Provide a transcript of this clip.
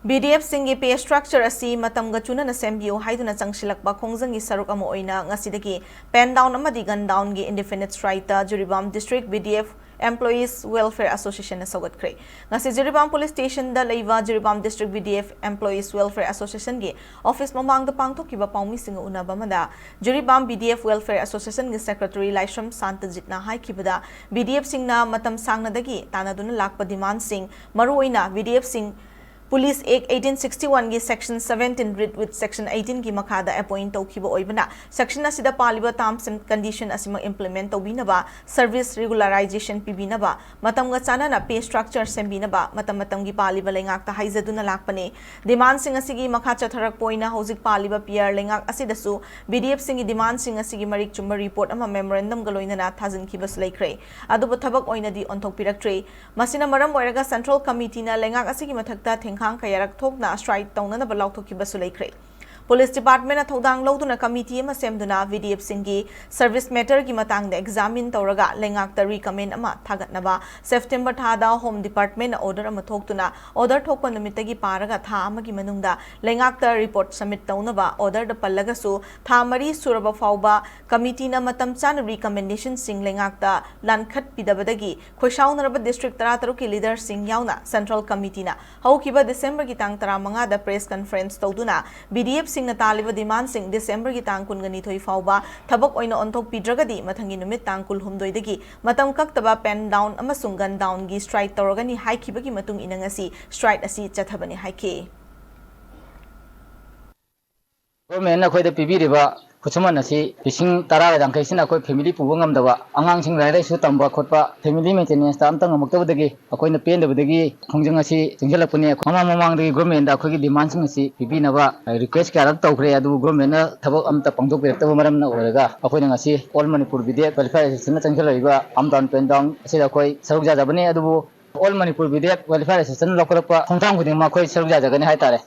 BDF singi pay structure asi matam gachuna na sembio haiduna changsilakba khongjang gi saruk ama oina ngasidagi pen down amadi gun down gi indefinite strike ta Jiribam district BDF Employees Welfare Association na Houkhre ngasi Jiribam police station da leiwa Jiribam district BDF Employees Welfare Association gi office mamang da pangthokiba paumi singa unaba mada Jiribam BDF Welfare Association gi secretary Laishram Santajit na haikibada BDF singna matam sangna dagi tanaduna lakpa demand sing maru oina BDF sing Police Act 1861 gi Section 17 read with Section 18 gi makada appoint tawkiba oibana Section asida paliba terms and condition asima implement tawbinaba service regularization pibinaba matamga chanana pay structure sembinaba matam gi paliba lengak ta haizaduna lakpane demand sing asigi makha chatharak poina hojik paliba PR lengak asidasu BDF singi demand sing asigi marik chumba report ama memorandum galoina na thazin kibas laikre aduba thabak oinadi onthok piraktre masina maram oiraga central committee na lengak asigi mathakta Hang kayarak thokna strike tawna na balaw thokiba sulaikhre Police Department na thodang lawduna committee ama semduna VDF singi service matter gi matang da examine tawraga lengak ta recommend ama thagatnaba September thada Home Department na order ama thoktuna order thokpa numitagi paraga tha ama gi manungda lengak ta report submit tawnaba order da pallaga su tha mari suraba fawba committee na matam chan recommendation sing lengak ta lankhat pidabadagi khoisaunaraba district 13 ki leader sing yauna central committee na haukiba December gi tang 15 da press conference tawduna BDF sing na taliba demand sing December gi tang kun gani thoi fawba thabak oina onthok pidragadi mathangi numit tang kul humdoi dagi matam kaktaba pen down amasung gun down gi strike tawragani haikibagi matung inangasi strike asi chathabani haike Government na khoi da pibiriba Kuchuman nasi fishing tara dang kaisin akoi family puwa ngamdawa angang sing lai su tamba khotpa family maintenance ta amtang amuktawdagi akoi na pen dabadagi khongjang asi jingjalapuni mamang dagi government da khoi gi demand sing asi pibinaba request karak tawkhre adu government na thabak amta pangdok piraktawa maram na oraga akoi na ngasi all Manipur BDF welfare association na changjalaiba amdan pen down asi da khoi saruk jajabani adu all Manipur BDF welfare association lokalapa khongthang khuding ma khoi saruk jajagani hai tare